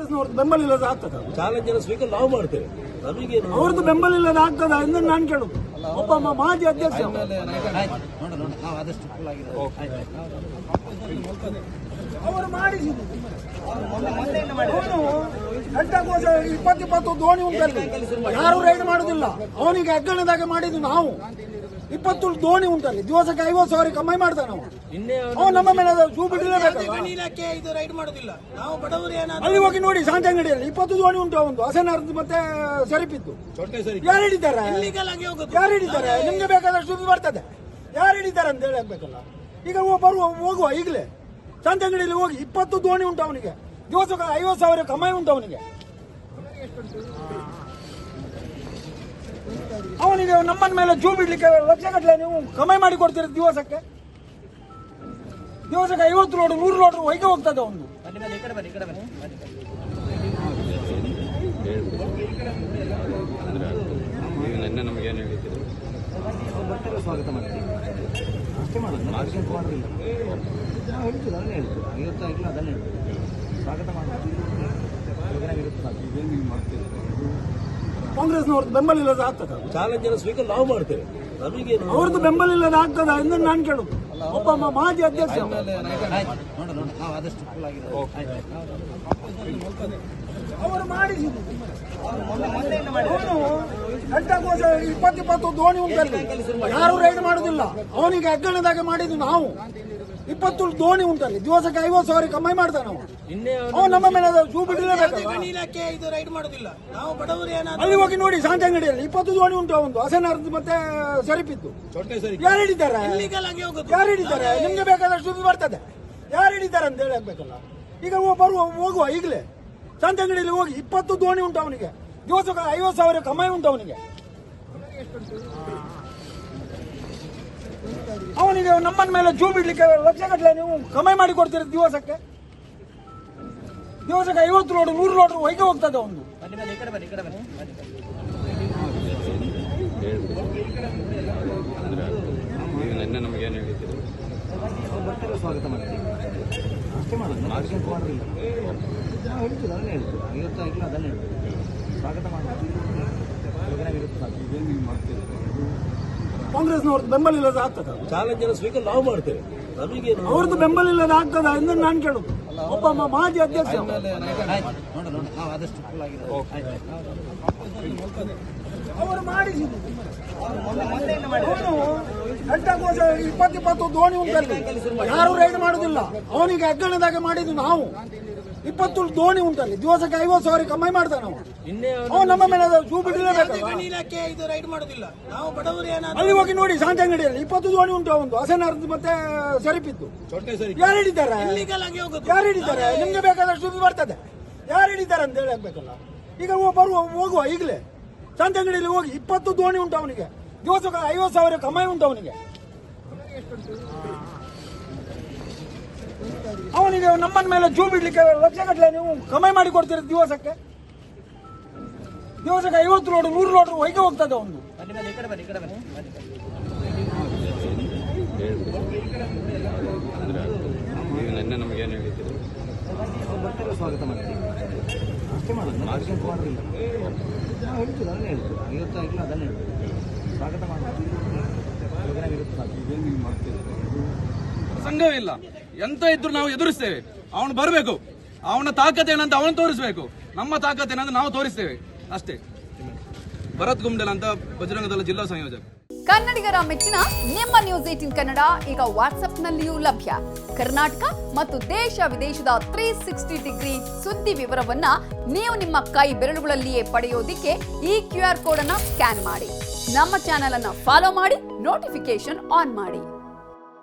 ಕಾಂಗ್ರೆಸ್ನವ್ರದ್ದು ಬೆಂಬಲ ಇಲ್ಲದ ಆಗ್ತದ ಚಾಲೆಂಜ್ ಅನ್ನು ಸ್ವೀಕಾರ ನಾವು ಮಾಡ್ತೇವೆ. ನಮಗೆ ಅವ್ರದ್ದು ಬೆಂಬಲ ಇಲ್ಲದ ಆಗ್ತದ ಎಂದು ನಾನು ಕೇಳುದು. ಒಬ್ಬ ಮಾಜಿ ಅಧ್ಯಕ್ಷ ಅವರು ಮಾಡಿಸಿದ್ರು. ಘಂಟಾಘೋಷ 20 ದೋಣಿ ಉಂಟಲ್ಲಿ, ಯಾರು ರೈಡ್ ಮಾಡುದಿಲ್ಲ. ಅವನಿಗೆ ಹೆಗ್ಗಣದಾಗ ಮಾಡಿದ್ದು ನಾವು. 20 ದೋಣಿ ಉಂಟಲ್ಲಿ, ದಿವಸಕ್ಕೆ 50,000 ಕಮ್ಮಿ ಮಾಡ್ತಾನೆ ನಾವು. ನಮ್ಮ ಮೇಲೆ ಶೂ ಬಿಡಲೇಬೇಕು. ಅಲ್ಲಿ ಹೋಗಿ ನೋಡಿ, ಶಾಂತಂಗಡಿಯಲ್ಲಿ 20 ದೋಣಿ ಉಂಟು. ಒಂದು ಹಸನಾರ್ದು ಮತ್ತೆ ಸರಿಪಿದ್ದು ಯಾರು ಹಿಡಿತಾರೆ? ಯಾರು ಹಿಡಿತಾರೆ? ನಿಮ್ಗೆ ಬೇಕಾದಷ್ಟು ಬರ್ತದೆ. ಯಾರು ಹಿಡಿತಾರೆ ಅಂತ ಹೇಳಿ ಆಗ್ಬೇಕಲ್ಲ. ಈಗ ಹೋಗುವ ಈಗಲೇ ಶಾಂತಂಗಡಿಯಲ್ಲಿ ಹೋಗಿ 20 ದೋಣಿ ಉಂಟು ಅವನಿಗೆ. ದಿವಸಕ್ಕೆ 50,000 ಕಮ್ಮಿ ಉಂಟು ಅವನಿಗೆ. ಅವನಿಗೆ ನಮ್ಮನ ಮೇಲೆ ಜೂ ಬಿಡ್ಲಿಕ್ಕೆ ಲಕ್ಷಗಟ್ಟಲೆ ನೀವು ಕಮ್ಮಿ ಮಾಡಿ ಕೊಡ್ತೀರಿ. ದಿವಸಕ್ಕೆ 50 ಲೋಡ್ 100 ಲೋಡ್ ಹೊಯ್ಗೆ ಹೋಗ್ತದೆ ಅವನು. ಸ್ವಾಗತ ಮಾಡ್ತೀವಿ ಅಷ್ಟೇ ಮಾಡೋದು. ಮಾಡೋದಿಲ್ಲ ನಾವು ಹೇಳ್ತೀವಿ, ಅದನ್ನೇ ಹೇಳ್ತೀವಿ. 50 ಅದನ್ನೇ ಹೇಳ್ತೀವಿ. ಸ್ವಾಗತ ಮಾಡೋದು ಕಾಂಗ್ರೆಸ್ನವ್ರದ್ದು ಬೆಂಬಲ ಇಲ್ಲದ ಆಗ್ತದ ಚಾಲೆಂಜ್ ಅನ್ನು ಸ್ವೀಕಾರ ನಾವು ಮಾಡ್ತೇವೆ. ನಮಗೆ ಅವ್ರದ್ದು ಬೆಂಬಲ ಇಲ್ಲದ ಆಗ್ತದ ಎಂದು ನಾನು ಕೇಳುದು. ಒಬ್ಬ ಮಾಜಿ ಅಧ್ಯಕ್ಷ ಅವರು ಮಾಡಿಸಿದ್ರು. ಘಂಟಾಘೋಷ 20 ದೋಣಿ ಉಂಟಲ್ಲಿ, ಯಾರು ರೈಡ್ ಮಾಡುದಿಲ್ಲ. ಅವನಿಗೆ ಹೆಗ್ಗಣದಾಗ ಮಾಡಿದ್ದು ನಾವು. 20 ದೋಣಿ ಉಂಟಲ್ಲಿ, ದಿವಸಕ್ಕೆ 50,000 ಕಮ್ಮಿ ಮಾಡ್ತಾನೆ ನಾವು. ನಮ್ಮ ಮೇಲೆ ಶೂ ಬಿಡಲೇಬೇಕು. ಅಲ್ಲಿ ಹೋಗಿ ನೋಡಿ, ಶಾಂತಂಗಡಿಯಲ್ಲಿ 20 ದೋಣಿ ಉಂಟು. ಒಂದು ಹಸನಾರ್ದು ಮತ್ತೆ ಸರಿಪಿದ್ದು ಯಾರು ಹಿಡಿತಾರೆ? ಯಾರು ಹಿಡಿತಾರೆ? ನಿಮ್ಗೆ ಬೇಕಾದಷ್ಟು ಬರ್ತದೆ. ಯಾರು ಹಿಡಿತಾರೆ ಅಂತ ಹೇಳಿ ಆಗ್ಬೇಕಲ್ಲ. ಈಗ ಹೋಗುವ ಈಗಲೇ ಶಾಂತಂಗಡಿಯಲ್ಲಿ ಹೋಗಿ 20 ದೋಣಿ ಉಂಟು ಅವನಿಗೆ. ದಿವಸಕ್ಕೆ 50,000 ಕಮ್ಮಿ ಉಂಟು ಅವನಿಗೆ. ಅವನಿಗೆ ನಮ್ಮನ ಮೇಲೆ ಜೂ ಬಿಡ್ಲಿಕ್ಕೆ ಲಕ್ಷಗಟ್ಟಲೆ ನೀವು ಕಮ್ಮಿ ಮಾಡಿ ಕೊಡ್ತೀರಿ. ದಿವಸಕ್ಕೆ 50 ಲೋಡ್ 100 ಲೋಡ್ ಹೊಯ್ಗೆ ಹೋಗ್ತದೆ ಅವನು. ಸ್ವಾಗತ ಮಾಡ್ತೀವಿ ಅಷ್ಟೇ ಮಾಡೋದು. ಮಾಡೋದಿಲ್ಲ ನಾವು ಹೇಳ್ತೀವಿ, ಅದನ್ನೇ ಹೇಳ್ತೀವಿ. 50 ಅದನ್ನೇ ಹೇಳ್ತೀವಿ. ಸ್ವಾಗತ ಮಾಡೋದು ಕಾಂಗ್ರೆಸ್ನವ್ರದ್ದು ಬೆಂಬಲ ಇಲ್ಲದ ಆಗ್ತದ ಚಾಲೆಂಜ್ ಅನ್ನು ಸ್ವೀಕಾರ ನಾವು ಮಾಡ್ತೇವೆ. ನಮಗೆ ಅವ್ರದ್ದು ಬೆಂಬಲ ಇಲ್ಲದ ಆಗ್ತದ ಎಂದು ನಾನು ಕೇಳುದು. ಒಬ್ಬ ಮಾಜಿ ಅಧ್ಯಕ್ಷ ಅವರು ಮಾಡಿಸಿದ್ರು. ಘಂಟಾಘೋಷ 20 ದೋಣಿ ಉಂಟಲ್ಲಿ, ಯಾರು ರೈಡ್ ಮಾಡುದಿಲ್ಲ. ಅವನಿಗೆ ಹೆಗ್ಗಣದಾಗ ಮಾಡಿದ್ದು ನಾವು. 20 ದೋಣಿ ಉಂಟಲ್ಲಿ, ದಿವಸಕ್ಕೆ 50,000 ಕಮ್ಮಿ ಮಾಡ್ತಾನೆ ನಾವು. ನಮ್ಮ ಮೇಲೆ ಶೂ ಬಿಡಲೇಬೇಕು. ಅಲ್ಲಿ ಹೋಗಿ ನೋಡಿ, ಶಾಂತಂಗಡಿಯಲ್ಲಿ 20 ದೋಣಿ ಉಂಟು. ಒಂದು ಹಸನಾರ್ದು ಮತ್ತೆ ಸರಿಪಿದ್ದು ಯಾರು ಹಿಡಿತಾರೆ? ಯಾರು ಹಿಡಿತಾರೆ? ನಿಮ್ಗೆ ಬೇಕಾದಷ್ಟು ಬರ್ತದೆ. ಯಾರು ಹಿಡಿತಾರೆ ಅಂತ ಹೇಳಿ ಆಗ್ಬೇಕಲ್ಲ. ಈಗ ಹೋಗುವ ಈಗಲೇ ಶಾಂತಂಗಡಿಯಲ್ಲಿ ಹೋಗಿ 20 ದೋಣಿ ಉಂಟು ಅವನಿಗೆ. ದಿವಸಕ್ಕೆ 50,000 ಕಮ್ಮಿ ಉಂಟು ಅವನಿಗೆ. ಅವನಿಗೆ ನಮ್ಮನ ಮೇಲೆ ಜೂ ಬಿಡ್ಲಿಕ್ಕೆ ಲಕ್ಷಗಟ್ಟಲೆ ನೀವು ಕಮ್ಮಿ ಮಾಡಿ ಕೊಡ್ತೀರಿ. ದಿವಸಕ್ಕೆ 50 ಲೋಡ್ 100 ಲೋಡ್ ಹೊಯ್ಗೆ ಹೋಗ್ತದೆ ಅವನು. ಸ್ವಾಗತ ಮಾಡ್ತೀವಿ ಅಷ್ಟೇ ಮಾಡೋದು. ಮಾಡೋದಿಲ್ಲ ನಾವು ಹೇಳ್ತೀವಿ, ಅದನ್ನೇ ಹೇಳ್ತೀವಿ. 50 ಅದನ್ನೇ ಹೇಳ್ತೀವಿ. ಸ್ವಾಗತ ಮಾಡೋದು ಸಂಘವಿಲ್ಲ. ಎಂತ ಇದ್ರು ನಾವು ಎದುರಿಸ್ತೇವೆ. ಅವನು ಬರಬೇಕು. ಅವನ ತಾಕತ್ ಏನಂತ ಅವನು ತೋರಿಸಬೇಕು. ನಮ್ಮ ತಾಕತ್ ಏನಂತ ನಾವು ತೋರಿಸ್ತೇವೆ ಅಷ್ಟೇ. ಭರತ್ ಗುಮ್ಡೆಲ್ ಅಂತ ಬಜರಂಗದಳ ಜಿಲ್ಲಾ ಸಂಯೋಜಕ. ಕನ್ನಡಿಗರ ಮೆಚ್ಚಿನ ನಿಮ್ಮ ನ್ಯೂಸ್ 18 ಕನ್ನಡ ಈಗ ವಾಟ್ಸ್ಆಪ್ನಲ್ಲಿಯೂ ಲಭ್ಯ. ಕರ್ನಾಟಕ ಮತ್ತು ದೇಶ ವಿದೇಶದ 360 ಡಿಗ್ರಿ ಸುದ್ದಿ ವಿವರವನ್ನ ನೀವು ನಿಮ್ಮ ಕೈ ಬೆರಳುಗಳಲ್ಲಿಯೇ ಪಡೆಯೋದಿಕ್ಕೆ ಈ QR ಕೋಡ್ ಅನ್ನ ಸ್ಕ್ಯಾನ್ ಮಾಡಿ. ನಮ್ಮ ಚಾನೆಲ್ ಅನ್ನ ಫಾಲೋ ಮಾಡಿ, ನೋಟಿಫಿಕೇಶನ್ ಆನ್ ಮಾಡಿ.